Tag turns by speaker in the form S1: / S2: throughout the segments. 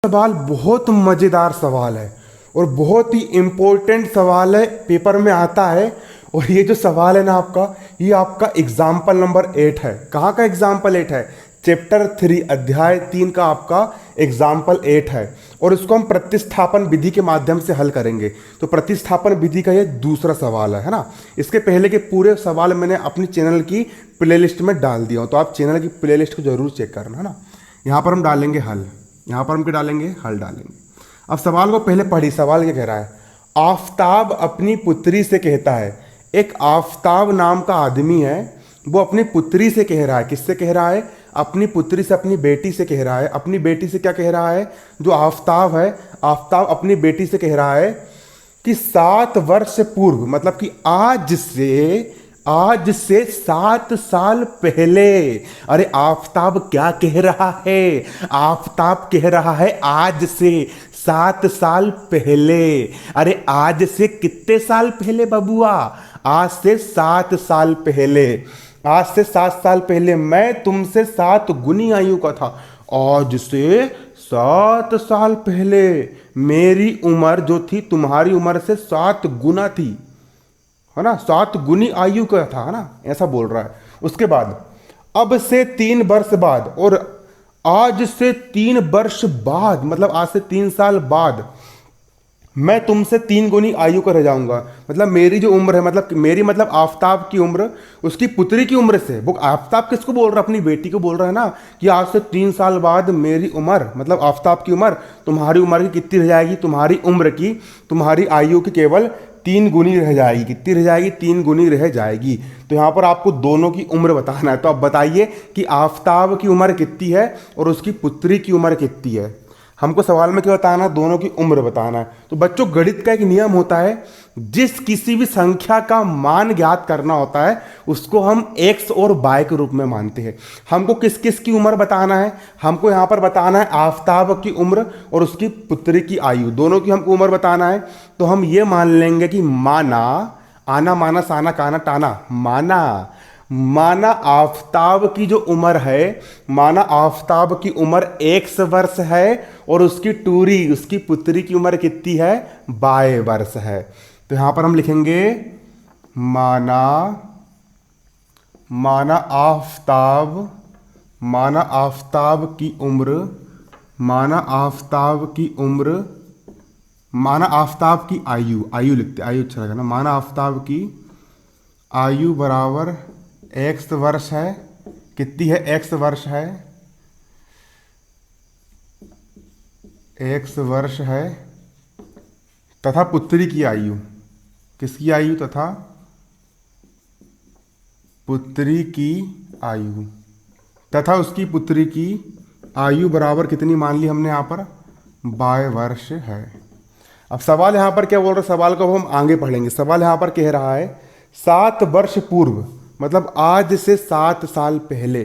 S1: सवाल बहुत मज़ेदार सवाल है और बहुत ही इम्पोर्टेंट सवाल है, पेपर में आता है। और ये जो सवाल है ना आपका, ये आपका एग्जाम्पल नंबर 8 है। कहाँ का एग्जाम्पल 8 है? चैप्टर 3 अध्याय 3 का आपका एग्जाम्पल 8 है। और इसको हम प्रतिस्थापन विधि के माध्यम से हल करेंगे। तो प्रतिस्थापन विधि का ये दूसरा सवाल है ना। इसके पहले के पूरे सवाल मैंने अपनी चैनल की प्लेलिस्ट में डाल दिया हूँ, तो आप चैनल की प्लेलिस्ट को जरूर चेक करना है ना। यहाँ पर हम डालेंगे हल, यहाँ पर हम क्या डालेंगे? हल डालेंगे। अब सवाल को पहले पढ़िए। सवाल क्या कह रहा है? आफताब अपनी पुत्री से कहता है, एक आफताब नाम का आदमी है, वो अपनी पुत्री से कह रहा है। किससे कह रहा है? अपनी पुत्री से, अपनी बेटी से कह रहा है। अपनी बेटी से क्या कह रहा है? जो आफताब है, आफताब अपनी बेटी से कह रहा है कि 7 वर्ष पूर्व, मतलब कि आज से 7 साल पहले। अरे आफताब क्या कह रहा है? आफताब कह रहा है आज से 7 साल पहले। अरे आज से कितने साल पहले बबुआ? आज से 7 साल पहले। आज से 7 साल पहले मैं तुमसे 7 गुनी आयु का था। आज से 7 साल पहले मेरी उम्र जो थी तुम्हारी उम्र से 7 गुना थी, है ना। 7 गुनी आयु का था, है ना, ऐसा बोल रहा है। उसके बाद अब से 3 वर्ष बाद, और आज से 3 वर्ष बाद, मतलब आज से 3 साल बाद मैं तुमसे 3 गुनी आयु का रह जाऊंगा। मतलब मेरी जो उम्र है, मतलब मेरी, मतलब आफताब की उम्र उसकी पुत्री की उम्र से, वो आफताब किसको बोल रहा है? अपनी बेटी को बोल रहा है ना, कि आज से 3 साल बाद मेरी उम्र, मतलब आफताब की उम्र तुम्हारी उम्र की कितनी रह जाएगी? तुम्हारी उम्र की, तुम्हारी आयु की केवल 3 गुनी रह जाएगी। कितनी रह जाएगी? 3 गुनी रह जाएगी। तो यहाँ पर आपको दोनों की उम्र बताना है। तो आप बताइए कि आफताब की उम्र कितनी है और उसकी पुत्री की उम्र कितनी है। हमको सवाल में क्या बताना? दोनों की उम्र बताना है। तो बच्चों, गणित का एक नियम होता है, जिस किसी भी संख्या का मान ज्ञात करना होता है उसको हम x और y के रूप में मानते हैं। हमको किस किस की उम्र बताना है? हमको यहाँ पर बताना है आफताब की उम्र और उसकी पुत्री की आयु, दोनों की हमको उम्र बताना है। तो हम ये मान लेंगे कि माना, आना माना साना काना टाना, माना आफताब की जो उम्र है, माना आफताब की उम्र 1 वर्ष है और उसकी टूरी, उसकी पुत्री की उम्र कितनी है? 22 वर्ष है। तो यहां पर हम लिखेंगे माना आफताब की उम्र, माना आफताब की आयु लिखते, आयु अच्छा लगा ना। माना आफताब की आयु बराबर x वर्ष है। कितनी है? x वर्ष है, x वर्ष है। तथा पुत्री की आयु, किसकी आयु? तथा पुत्री की आयु, तथा उसकी पुत्री की आयु बराबर कितनी मान ली हमने यहाँ पर? 22 वर्ष है। अब सवाल यहाँ पर क्या बोल रहा है? सवाल को हम आगे पढ़ेंगे। सवाल यहाँ पर कह रहा है 7 वर्ष पूर्व, मतलब आज से 7 साल पहले।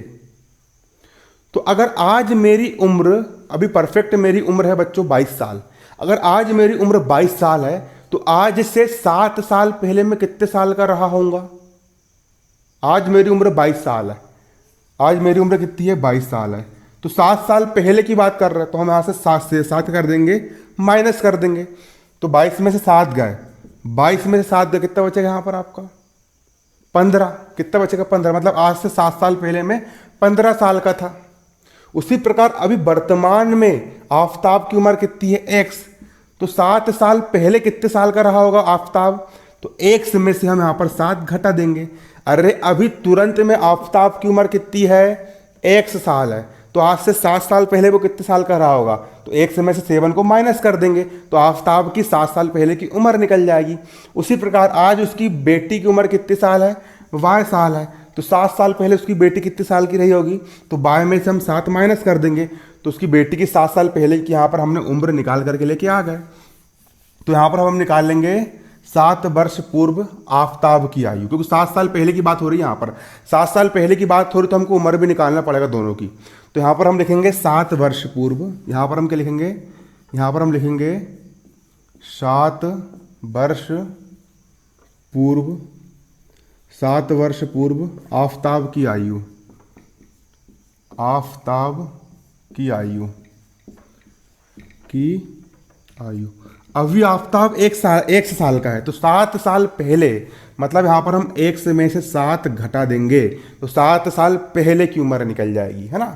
S1: तो अगर आज मेरी उम्र, अभी परफेक्ट मेरी उम्र है बच्चों 22 साल, अगर आज मेरी उम्र 22 साल है तो आज से 7 साल पहले मैं कितने साल का रहा होऊंगा? आज मेरी उम्र 22 साल है, आज मेरी उम्र कितनी है? 22 साल है। तो 7 साल पहले की बात कर रहे हैं, तो हम यहाँ से 7 कर देंगे, माइनस कर देंगे। तो 22 में से 7 गए, 22 में से 7 गए, कितना बचेगा यहाँ पर आपका? 15। कितना बचेगा? 15। मतलब आज से 7 साल पहले मैं 15 साल का था। उसी प्रकार अभी वर्तमान में आफताब की उम्र कितनी है? x। तो 7 साल पहले कितने साल का रहा होगा आफताब? तो x में से हम यहाँ पर 7 घटा देंगे। अरे अभी तुरंत में आफताब की उम्र कितनी है? x साल है। तो आज से 7 साल पहले वो कितने साल का रहा होगा? तो x में से 7 को माइनस कर देंगे, तो आफताब की 7 साल पहले की उम्र निकल जाएगी। उसी प्रकार आज उसकी बेटी की उम्र कितने साल है? y साल है। तो 7 साल पहले उसकी बेटी कितने साल की रही होगी? तो y में से हम 7 माइनस कर देंगे, तो उसकी बेटी की 7 साल पहले की यहाँ पर हमने उम्र निकाल करके लेके आ गए। तो यहाँ पर हम निकाल लेंगे 7 वर्ष पूर्व आफताब की आयु, क्योंकि 7 साल पहले की बात हो रही है। यहाँ पर 7 साल पहले की बात हो रही, तो हमको उम्र भी निकालना पड़ेगा दोनों की। तो यहाँ पर हम लिखेंगे 7 वर्ष पूर्व। यहाँ पर हम क्या लिखेंगे? यहाँ पर हम लिखेंगे 7 वर्ष पूर्व, 7 वर्ष पूर्व आफताब की आयु, आफताब की आयु। की आयु। अभी आफ्ताब 1 साल का है, तो 7 साल पहले, मतलब यहाँ पर हम 1 में से 7 घटा देंगे तो 7 साल पहले की उम्र निकल जाएगी, है ना।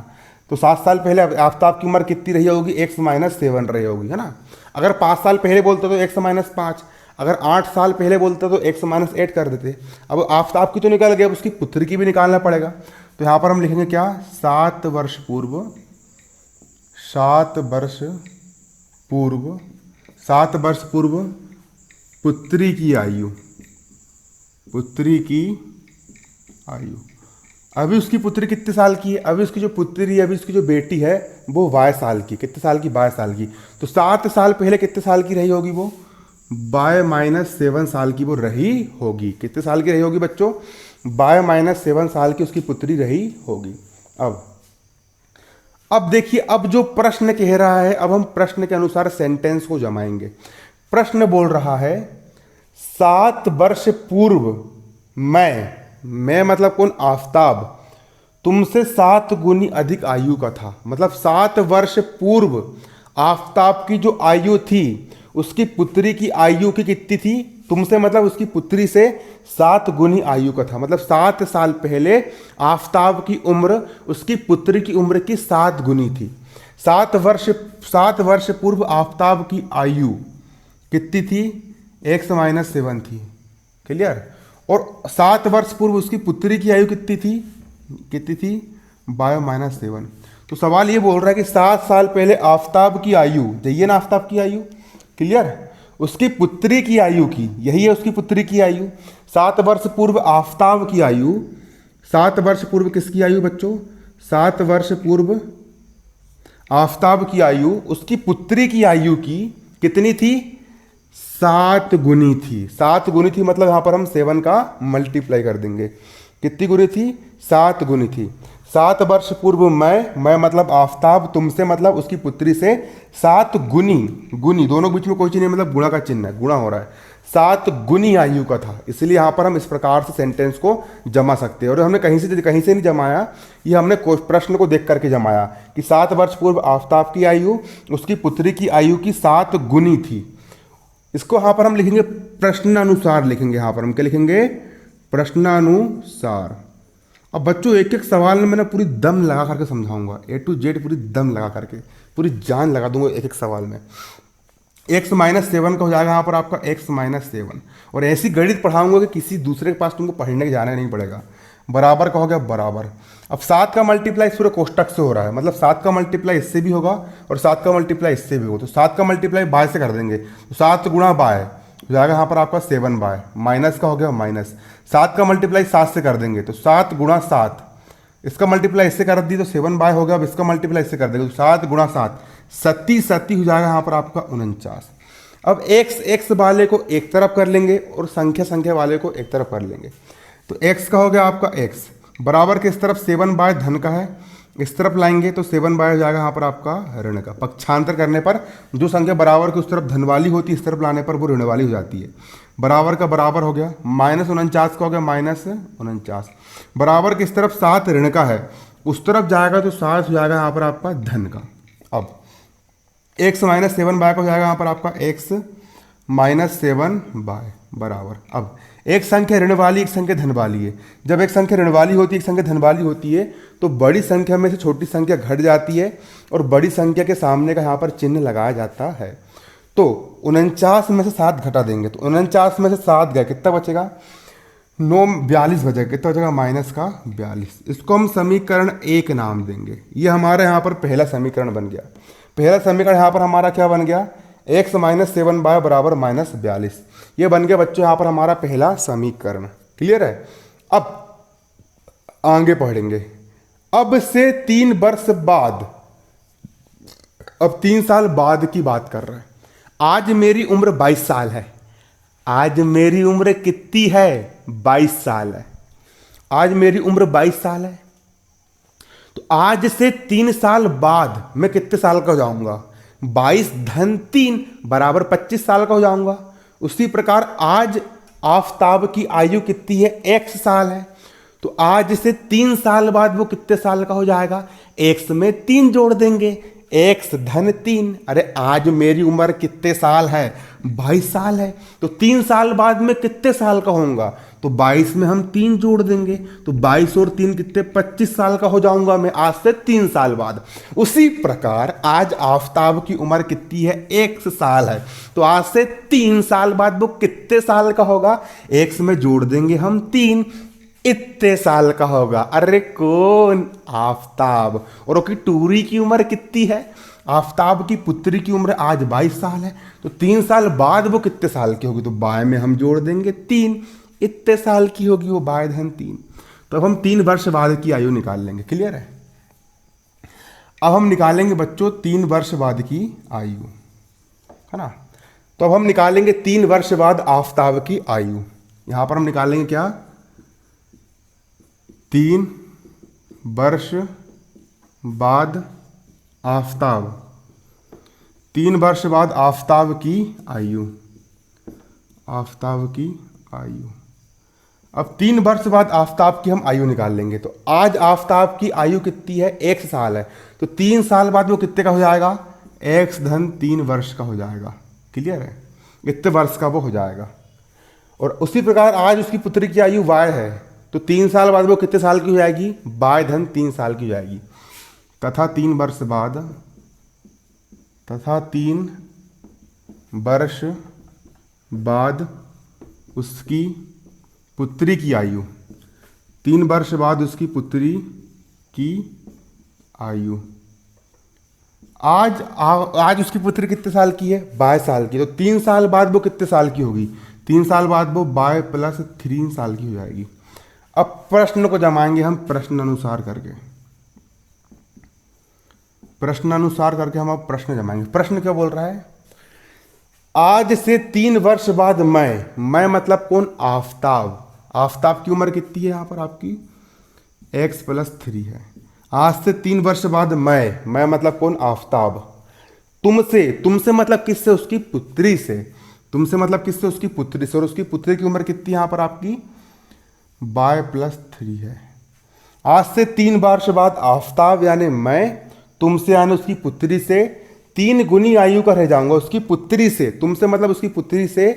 S1: तो 7 साल पहले आफ्ताब की उम्र कितनी रही होगी, 1 - 7 रही होगी, है ना। अगर 5 साल पहले बोलते तो 1 - 5, अगर 8 साल पहले बोलते तो 1 - 8 कर देते। अब आफ्ताब की तो निकल गया, अब उसकी पुत्री की भी निकालना पड़ेगा। तो यहाँ पर हम लिखेंगे क्या, 7 वर्ष पूर्व, 7 वर्ष पूर्व, 7 वर्ष पूर्व पुत्री की आयु, पुत्री की आयु। अभी उसकी पुत्री कितने साल की है, अभी उसकी जो पुत्री है, अभी उसकी जो बेटी है वो 22 साल की, कितने साल की, 22 साल की। तो 7 साल पहले कितने साल की रही होगी वो, 22 - 7 साल की वो रही होगी। कितने साल की रही होगी बच्चों, 22 - 7 साल की उसकी पुत्री रही होगी। अब देखिए, अब जो प्रश्न कह रहा है, अब हम प्रश्न के अनुसार सेंटेंस को जमाएंगे। प्रश्न बोल रहा है 7 वर्ष पूर्व मैं मतलब कौन, आफ्ताब, तुमसे 7 गुनी अधिक आयु का था। मतलब 7 वर्ष पूर्व आफ्ताब की जो आयु थी, उसकी पुत्री की आयु की कितनी थी, तुमसे मतलब उसकी पुत्री से 7 गुनी आयु का था। मतलब 7 साल पहले आफ्ताब की उम्र उसकी पुत्री की उम्र की 7 गुनी थी। 7 वर्ष पूर्व आफ्ताब की आयु कितनी थी, 1 - 7 थी। क्लियर। और 7 वर्ष पूर्व उसकी पुत्री की आयु कितनी थी, 22 - 7। तो सवाल ये बोल रहा है कि 7 साल पहले आफ्ताब की आयु, चाहिए ना आफ्ताब की आयु, क्लियर, उसकी पुत्री की आयु की, यही है उसकी पुत्री की आयु। 7 वर्ष पूर्व आफ्ताब की आयु, 7 वर्ष पूर्व किसकी आयु बच्चों, 7 वर्ष पूर्व आफ्ताब की आयु उसकी पुत्री की आयु की कितनी थी, 7 गुनी थी। 7 गुनी थी, मतलब यहां पर हम 7 का मल्टीप्लाई कर देंगे। कितनी गुनी थी, 7 गुनी थी। 7 वर्ष पूर्व मैं मतलब आफ्ताब, तुमसे मतलब उसकी पुत्री से 7 गुनी दोनों बीच में कोई चीज नहीं, मतलब गुणा का चिन्ह है, गुणा हो रहा है, 7 गुनी आयु का था। इसलिए यहाँ पर हम इस प्रकार से सेंटेंस को जमा सकते हैं। और हमने कहीं से नहीं जमाया, ये हमने प्रश्न को देख करके जमाया कि 7 वर्ष पूर्व आफ्ताब की आयु उसकी पुत्री की आयु की 7 गुनी थी। इसको यहाँ पर हम लिखेंगे प्रश्नानुसार, लिखेंगे यहाँ पर हम क्या लिखेंगे, प्रश्नानुसार। अब बच्चों एक एक सवाल में मैं पूरी दम लगा करके समझाऊंगा, A to Z पूरी दम लगा करके, पूरी जान लगा दूंगा एक एक सवाल में। X - 7 का हो जाएगा यहाँ पर आपका X - 7, और ऐसी गणित पढ़ाऊंगा कि किसी दूसरे के पास तुमको पढ़ने के जाना नहीं पड़ेगा। बराबर का हो गया बराबर। अब 7 का मल्टीप्लाई पूरे कोष्टक से हो रहा है, मतलब 7 का मल्टीप्लाई इससे भी होगा और 7 का मल्टीप्लाई इससे भी होगा। तो 7 का मल्टीप्लाई बाय से कर देंगे, तो 7 गुणा बाय हो जाएगा यहाँ पर आपका 7 बाय, माइनस का हो गया माइनस। 7 का मल्टीप्लाई 7 से कर देंगे तो 7 गुणा 7, इसका मल्टीप्लाई इससे कर दी तो 7 बाय हो गया। अब इसका मल्टीप्लाई इससे कर देंगे तो 7 गुणा 7, 37 हो जाएगा यहाँ पर आपका 49। अब x वाले को एक तरफ कर लेंगे और संख्या वाले को एक तरफ कर लेंगे। तो x का हो गया आपका x बराबर के इस तरफ 7 बाय धन का है, इस तरफ लाएंगे तो 7 बाय हो जाएगा यहाँ पर आपका ऋण का। पक्षांतर करने पर जो संख्या बराबर की उस तरफ धन वाली होती है, इस तरफ लाने पर वो ऋण वाली हो जाती है। बराबर का बराबर हो गया, -49 का हो गया -49। बराबर की इस तरफ 7 ऋण का है, उस तरफ जाएगा तो 7 हो जाएगा यहाँ पर आपका धन का। अब x - 7 बाय का हो जाएगा यहाँ पर आपका x - 7 बाय बराबर। अब एक संख्या ऋण वाली, एक संख्या धन वाली है। जब एक संख्या ऋण वाली होती है, एक संख्या धन वाली होती है, तो बड़ी संख्या में से छोटी संख्या घट जाती है और बड़ी संख्या के सामने का यहाँ पर चिन्ह लगाया जाता है। तो 49 में से 7 घटा देंगे तो 49 में से 7 गए, कितना बचेगा, 42 बचेगा। कितना बचेगा, -42। इसको हम समीकरण 1 नाम देंगे। ये हमारा यहाँ पर पहला समीकरण बन गया। पहला समीकरण यहाँ पर हमारा क्या बन गया, x - 7 बाय बराबर -42। ये बन गया बच्चों यहाँ पर हमारा पहला समीकरण। क्लियर है। अब आगे पढ़ेंगे। अब से 3 वर्ष बाद, अब 3 साल बाद की बात कर रहे हैं। आज मेरी उम्र 22 साल है। आज मेरी उम्र कितनी है, 22 साल है। आज मेरी उम्र 22 साल है। तो आज से 3 साल बाद मैं कितने साल का हो जाऊंगा, 22 धन 3 बराबर 25 साल का हो जाऊंगा। उसी प्रकार आज आफ्ताब की आयु कितनी है, x साल है। तो आज से 3 साल बाद वो कितने साल का हो जाएगा, x में 3 जोड़ देंगे, एक्स धन 3। अरे आज मेरी उम्र कितने साल है? 22 साल है। तो 3 साल बाद में कितने साल का होऊंगा? तो 22 में हम 3 जोड़ देंगे, तो 22 और 3 कितने? 25 साल का हो जाऊंगा मैं आज से 3 साल बाद। उसी प्रकार आज आफताब की उम्र कितनी है? एक्स साल है। तो आज से 3 साल बाद वो कितने साल का होगा? एक्स में जोड़ देंगे हम 3, इतने साल का होगा। अरे कौन? आफताब। और उसकी टूरी की उम्र कितनी है? आफताब की पुत्री की उम्र आज 22 साल है। तो 3 साल बाद वो कितने साल की होगी? तो बाय में हम जोड़ देंगे 3, इतने साल की होगी वो, बाय धन 3। तो अब हम 3 वर्ष बाद की आयु निकाल लेंगे। क्लियर है? अब हम निकालेंगे बच्चों 3 वर्ष बाद की आयु, है ना। तो अब हम निकालेंगे 3 वर्ष बाद आफताब की आयु। यहां पर हम निकालेंगे क्या? 3 वर्ष बाद आफताब, 3 वर्ष बाद आफताब की आयु, आफताब की आयु। अब 3 वर्ष बाद आफताब की हम आयु निकाल लेंगे। तो आज आफताब की आयु कितनी है? एक्स साल है। तो 3 साल बाद वो कितने का हो जाएगा? एक्स धन 3 वर्ष का हो जाएगा। क्लियर है? इतने वर्ष का वो हो जाएगा। और उसी प्रकार आज उसकी पुत्री की आयु वाय है। तो 3 साल बाद वो कितने साल की हो जाएगी? बाय धन 3 साल की हो जाएगी। तथा 3 वर्ष बाद, तथा 3 वर्ष बाद उसकी पुत्री की आयु, 3 वर्ष बाद उसकी पुत्री की आयु। आज उसकी पुत्री कितने साल की है? 22 साल की। तो 3 साल बाद वो कितने साल की होगी? 3 साल बाद वो 22 + 3 साल की हो जाएगी। अब प्रश्न को जमाएंगे हम प्रश्न अनुसार करके, प्रश्न अनुसार करके हम अब प्रश्न जमाएंगे। प्रश्न क्या बोल रहा है? आज से 3 वर्ष बाद मैं मतलब कौन? आफताब। आफताब की उम्र कितनी है? यहां पर आपकी x + 3 है। आज से 3 वर्ष बाद मैं मतलब कौन? आफताब। तुमसे मतलब किससे? उसकी पुत्री से। तुमसे मतलब किससे? उसकी पुत्री से। और उसकी पुत्री की उम्र कितनी यहां पर आपकी? y + 3 है। आज से 3 वर्ष बाद आफताब यानी मैं तुमसे यानी उसकी पुत्री से 3 गुनी आयु का रह जाऊंगा। उसकी पुत्री से, तुमसे मतलब उसकी पुत्री से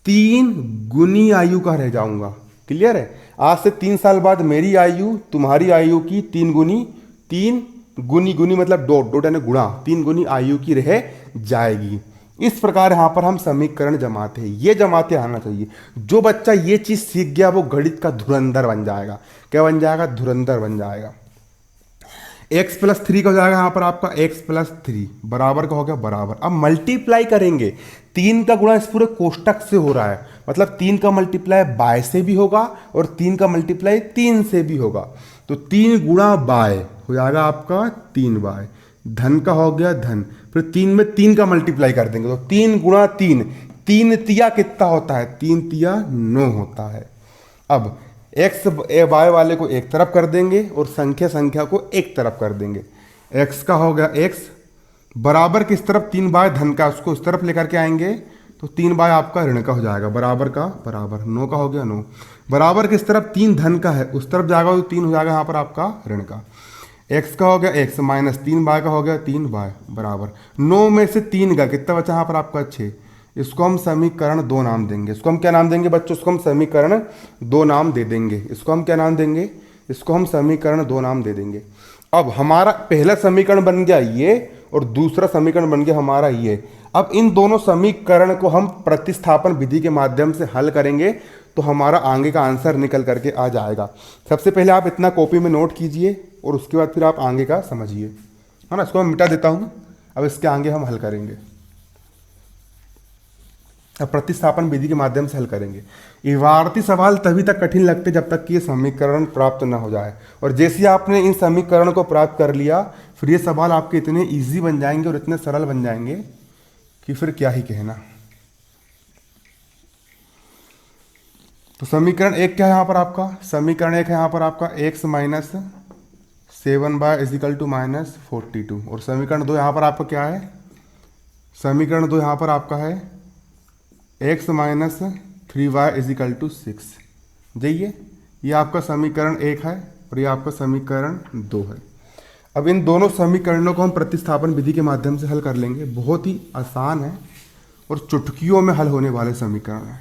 S1: 3 गुनी आयु का रह जाऊंगा। क्लियर है? आज से 3 साल बाद मेरी आयु तुम्हारी आयु की 3 गुनी, 3 गुनी, गुनी मतलब डॉट यानी गुणा, 3 गुनी आयु की रह जाएगी। इस प्रकार यहां पर हम समीकरण जमाते हैं। ये जमाते आना चाहिए। जो बच्चा ये चीज सीख गया वो गणित का धुरंधर बन जाएगा। क्या बन जाएगा? धुरंधर बन जाएगा। x + 3 का हो जाएगा यहां पर आपका x + 3 बराबर का हो गया बराबर। अब मल्टीप्लाई करेंगे, 3 का गुणा इस पूरे कोष्टक से हो रहा है, मतलब 3 का मल्टीप्लाई बाय से भी होगा और 3 का मल्टीप्लाई 3 से भी होगा। तो 3 गुणा बाय हो जाएगा आपका 3 बाय, धन का हो गया धन, फिर 3 में 3 का मल्टीप्लाई कर देंगे तो 3 गुणा 3, 3 तिया कितना होता है? 3 तिया 9 होता है। अब एक्स वाई वाले को एक तरफ कर देंगे और संख्या को एक तरफ कर देंगे। एक्स का हो गया एक्स बराबर किस तरफ? 3 बाय धन का, उसको इस तरफ लेकर के आएंगे तो 3 बाय आपका ऋण का हो जाएगा, बराबर का बराबर। 9 का हो गया 9 बराबर किस तरफ? 3 धन का है, उस तरफ जाएगा तो 3 हो जाएगा यहाँ पर आपका ऋण का। एक्स का हो गया एक्स माइनस 3 बाय का हो गया 3 बाय बराबर 9 में से 3 का कितना बचा यहाँ पर आपका? 6। इसको हम समीकरण 2 नाम देंगे। इसको हम क्या नाम देंगे बच्चों? इसको हम समीकरण 2 नाम दे देंगे। इसको हम क्या नाम देंगे? इसको हम समीकरण 2 नाम दे देंगे। अब हमारा पहला समीकरण बन गया ये और दूसरा समीकरण बन गया हमारा ये। अब इन दोनों समीकरण को हम प्रतिस्थापन विधि के माध्यम से हल करेंगे तो हमारा आगे का आंसर निकल करके आ जाएगा। सबसे पहले आप इतना कॉपी में नोट कीजिए और उसके बाद फिर आप आगे का समझिए, है ना। इसको मैं मिटा देता हूँ, अब इसके आगे हम हल करेंगे। अब प्रतिस्थापन विधि के माध्यम से हल करेंगे। इबारती सवाल तभी तक कठिन लगते जब तक कि ये समीकरण प्राप्त न हो जाए, और जैसे ही आपने इन समीकरण को प्राप्त कर लिया फिर ये सवाल आपके इतने इजी बन जाएंगे और इतने सरल बन जाएंगे कि फिर क्या ही कहना। तो समीकरण 1 क्या है यहाँ पर आपका? समीकरण 1 है यहाँ पर आपका x माइनस 7y = -42। और समीकरण 2 यहाँ पर आपका क्या है? समीकरण 2 यहाँ पर आपका है x माइनस 3y = 6। जाइए, ये आपका समीकरण 1 है और ये आपका समीकरण 2 है। अब इन दोनों समीकरणों को हम प्रतिस्थापन विधि के माध्यम से हल कर लेंगे। बहुत ही आसान है और चुटकियों में हल होने वाले समीकरण हैं।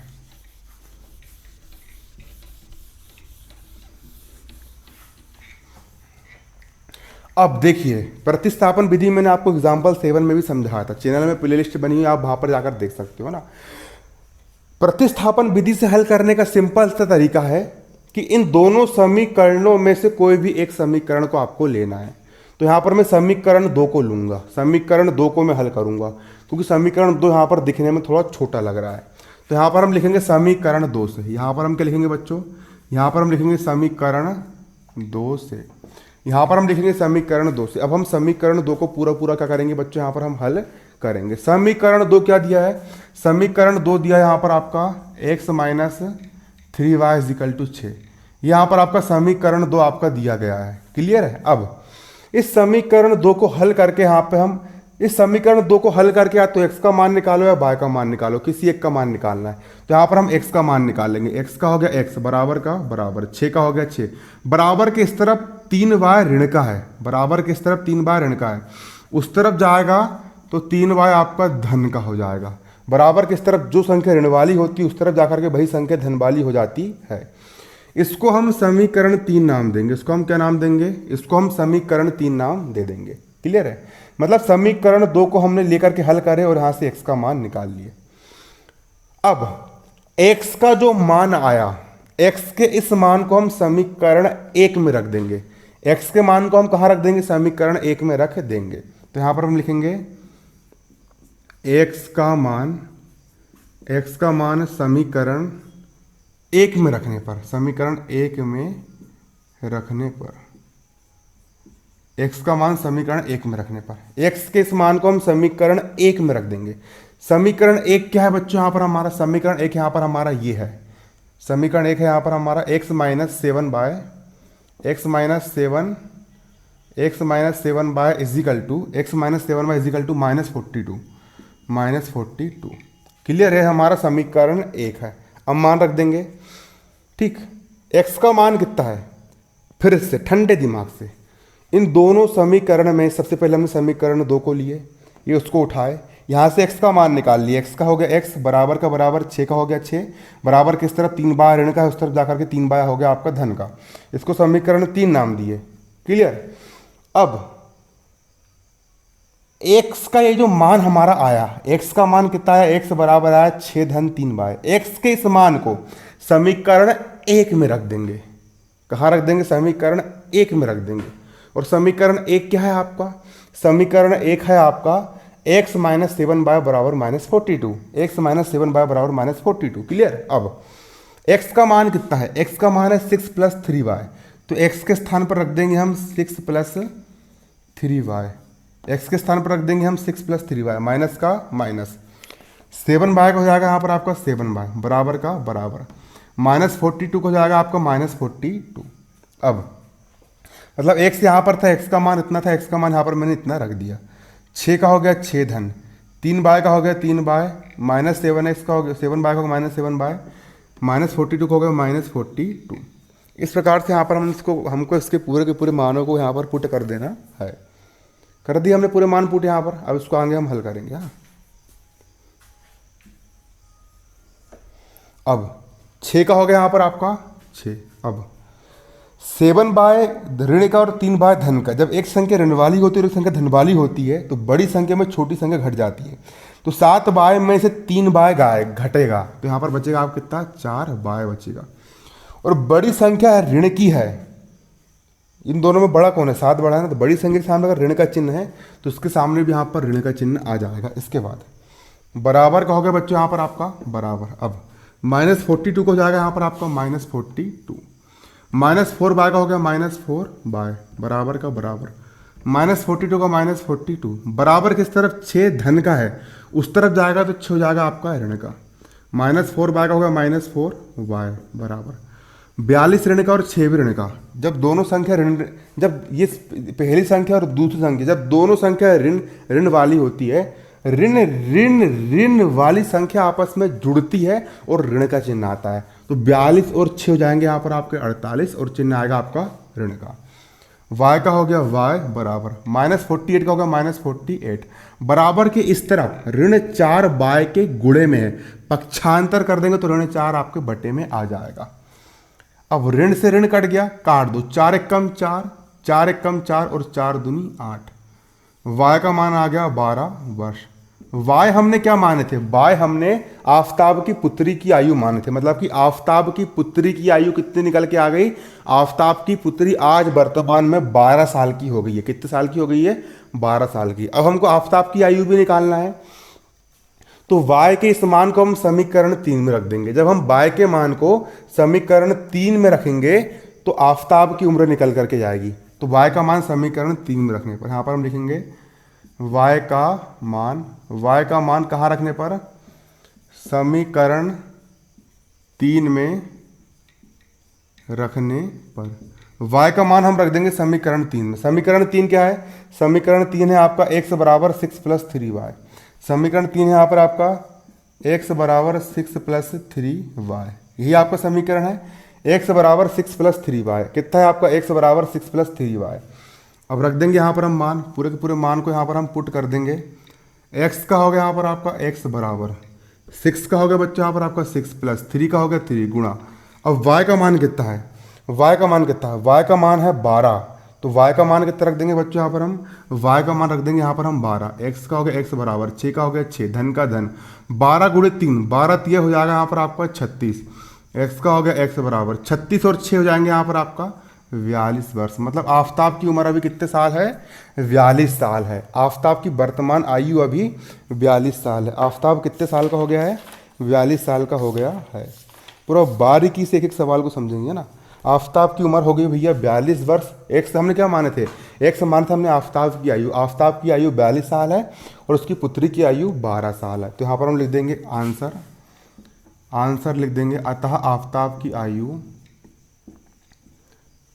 S1: अब देखिए, प्रतिस्थापन विधि मैंने आपको एग्जाम्पल 7 में भी समझाया था, चैनल में प्लेलिस्ट बनी हुई, आप वहां पर जाकर देख सकते हो ना। प्रतिस्थापन विधि से हल करने का सिंपल सा तरीका है कि इन दोनों समीकरणों में से कोई भी एक समीकरण को आपको लेना है। तो यहां पर मैं समीकरण 2 को लूंगा, समीकरण 2 को मैं हल करूंगा, क्योंकि समीकरण 2 यहां पर दिखने में थोड़ा छोटा लग रहा है। तो यहां पर हम लिखेंगे समीकरण 2 से। यहां पर हम क्या लिखेंगे बच्चों? यहां पर हम लिखेंगे समीकरण 2 से। यहां पर हम लिखेंगे समीकरण 2 से। अब हम समीकरण 2 को पूरा पूरा क्या करेंगे बच्चों? यहां पर हम हल करेंगे। समीकरण 2 क्या दिया है? समीकरण 2 दिया है यहां पर आपका x minus 3y is equal to 6। यहां पर आपका समीकरण 2 आपका दिया गया है। क्लियर है? अब इस समीकरण 2 को हल करके यहां पे हम इस समीकरण 2 को हल करके या तो x का मान निकालो या y का मान निकालो, किसी एक का मान निकालना है। तो यहां पर हम x का मान निकालेंगे। x का हो गया x, बराबर का बराबर, 6 का हो गया 6, बराबर के इस तरफ 3y ऋण का है, बराबर के इस तरफ 3y ऋण का है, उस तरफ जाएगा तो 3y आपका धन का हो जाएगा। बराबर के इस तरफ जो संख्या ऋण वाली होती है उस तरफ जाकर के वही संख्या धन वाली हो जाती है। इसको हम समीकरण 3 नाम देंगे। इसको हम क्या नाम देंगे? इसको हम समीकरण 3 नाम दे देंगे। क्लियर है? मतलब समीकरण 2 को हमने लेकर के हल करे और यहां से x का मान निकाल लिए। अब x का जो मान आया, x के इस मान को हम समीकरण 1 में रख देंगे। x के मान को हम कहां रख देंगे? समीकरण 1 में रख देंगे। तो यहां पर हम लिखेंगे x का मान समीकरण 1 में रखने पर, समीकरण 1 में रखने पर, x का मान समीकरण 1 में रखने पर, x के इस मान को हम समीकरण 1 में रख देंगे। समीकरण 1 क्या है बच्चों? यहां पर हमारा समीकरण 1 यहां पर हमारा ये है, समीकरण 1 है यहां पर हमारा x minus 7 by equal to minus 42। Clear है? हमारा समीकरण 1 है। अब मान रख देंगे। ठीक, x का मान कितना है? फिर से ठंडे दिमाग से इन दोनों समीकरण में सबसे पहले हमने समीकरण 2 को लिए, ये उसको उठाए, यहां से x का मान निकाल लिए। x का हो गया x, बराबर का बराबर, 6 का हो गया 6, बराबर किस तरफ 3 बाय ऋण का है, उस तरफ जाकर के 3 बाय हो गया आपका धन का। इसको समीकरण 3 नाम दिए। क्लियर? अब x का ये जो मान हमारा आया, x का मान कितना आया? x बराबर आया 6 धन 3 बाय। x के इस मान को समीकरण 1 में रख देंगे। कहाँ रख देंगे? समीकरण 1 में रख देंगे। और समीकरण 1 क्या है आपका? समीकरण 1 है आपका x माइनस 7 बाय बराबर माइनस 42, x माइनस 7 बाय बराबर माइनस 42। क्लियर? अब x का मान कितना है? x का मान है 6 प्लस 3y, तो x के स्थान पर रख देंगे हम 6 प्लस 3y। x के स्थान पर रख देंगे हम 6 प्लस 3y, माइनस का माइनस, 7 बाय का हो जाएगा यहाँ पर आपका 7 बाय, बराबर का बराबर, माइनस 42 का हो जाएगा आपका माइनस 42। अब मतलब x यहाँ पर था, x का मान इतना था, x का मान यहाँ पर मैंने इतना रख दिया। 6 का हो गया 6 धन, 3 बाय का हो गया 3 बाय, माइनस 7x का हो गया 7 बाय का हो गया माइनस 7 बाय, माइनस 42 का हो गया माइनस 42। इस प्रकार से यहाँ पर हमको इसके पूरे के पूरे मानों को यहाँ पर पुट कर देना है। कर दिया हमने पूरे मान पुट यहाँ पर। अब इसको आगे हम हल करेंगे। हाँ, अब 6 का हो गया यहाँ पर आपका 6। अब 7 बाय ऋण का और 3 बाय धन का, जब एक संख्या ऋण वाली होती है और एक संख्या धन वाली होती है तो बड़ी संख्या में छोटी संख्या घट जाती है। तो 7 बाय में से 3 बाय घटेगा, तो यहाँ पर बचेगा आप कितना? 4 बाय बचेगा। और बड़ी संख्या ऋण की है, इन दोनों में बड़ा कौन है? 7 बड़ा है ना, तो बड़ी संख्या के सामने अगर ऋण का चिन्ह है तो उसके सामने भी यहाँ पर ऋण का चिन्ह आ जाएगा। इसके बाद बराबर का हो गया बच्चों यहाँ पर आपका बराबर। अब माइनस 42 को जाएगा यहाँ पर आपका माइनस 42, माइनस 4 बाय का हो गया माइनस 4 बाय, बराबर का बराबर, माइनस 42 का माइनस 42, बराबर किस तरफ? 6 धन का है, उस तरफ जाएगा तो 6 हो जाएगा आपका ऋण का। माइनस 4 बाय का होगा माइनस 4 बाय, बराबर 42 ऋण का और 6 भी ऋण का। जब दोनों संख्या ऋण, जब ये पहली संख्या और दूसरी संख्या, जब दोनों संख्या ऋण वाली होती है, ऋण वाली संख्या आपस में जुड़ती है और ऋण का चिन्ह आता है, तो 42 और 6 हो जाएंगे यहाँ पर आपके 48 और चिन्ह आएगा आपका ऋण का। y का हो गया y बराबर -48 का होगा -48 बराबर के इस तरफ ऋण 4 y के गुणे में है, पक्षांतर कर देंगे तो ऋण 4 आपके बटे में आ जाएगा। अब ऋण से ऋण कट गया, काट दो, 4 एकम 4, 4 एकम 4 और 4 दूनी 8। y का मान आ गया 12 वर्ष। y हमने क्या माने थे? y हमने आफताब की पुत्री की आयु माने थे, मतलब कि आफताब की पुत्री की आयु कितनी निकल के आ गई? आफताब की पुत्री आज वर्तमान में 12 साल की हो गई है। कितने साल की हो गई है? 12 साल की। अब हमको आफताब की आयु भी निकालना है, तो y के इस मान को हम समीकरण 3 में रख देंगे। जब हम y के मान को समीकरण 3 में रखेंगे तो आफताब की उम्र निकल करके जाएगी। तो y का मान समीकरण 3 में रखने पर यहाँ पर हम लिखेंगे y का मान कहाँ रखने पर? समीकरण 3 में रखने पर y का मान हम रख देंगे समीकरण 3 में। समीकरण 3 क्या है? समीकरण 3 है आपका x बराबर 6 + 3y। समीकरण 3 है यहाँ पर आपका x बराबर 6 + 3y, यही आपका समीकरण है। x बराबर 6 + 3y कितना है आपका? x बराबर 6 + 3y। अब रख देंगे यहाँ पर हम मान, पूरे के पूरे मान को यहाँ पर हम पुट कर देंगे। x का हो गया यहाँ पर आपका x बराबर 6 का हो गया बच्चों यहाँ पर आपका 6 + 3 का हो गया 3 गुणा। अब y का मान कितना है? y का मान कितना है? y का मान है 12, तो y का मान कितना रख देंगे बच्चों यहाँ पर हम? y का मान रख देंगे यहाँ पर हम 12। x का हो गया x बराबर 6 का हो गया 6, धन का धन 12 गुणे 3, 12 तिया हो जाएगा यहाँ पर आपका 36। x का हो गया x बराबर 36 और 6 हो जाएंगे यहाँ पर आपका 42 वर्ष। मतलब आफताब की उम्र अभी कितने साल है? 42 साल है। आफताब की वर्तमान आयु अभी 42 साल है। आफताब कितने साल का हो गया है? 42 साल का हो गया है। पूरा बारीकी से एक एक सवाल को समझेंगे ना। आफताब की उम्र हो गई भैया 42 वर्ष। एक्स हमने क्या माने थे? एक्स माने थे हमने आफताब की आयु। आफताब की आयु 42 साल है और उसकी पुत्री की आयु 12 साल है। तो यहाँ पर हम लिख देंगे आंसर लिख देंगे अतः आफताब की आयु,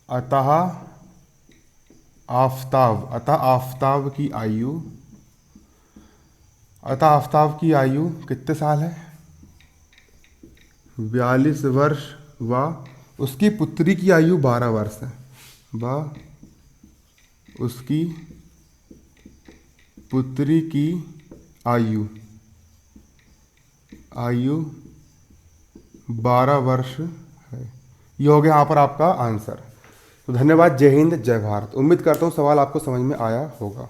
S1: अतः आफताब की आयु कितने साल है? 42 वर्ष व उसकी पुत्री की आयु 12 वर्ष है। व उसकी पुत्री की आयु 12 वर्ष है। ये हो गया यहाँ पर आपका आंसर। तो धन्यवाद। जय हिंद, जय भारत। उम्मीद करता हूँ सवाल आपको समझ में आया होगा।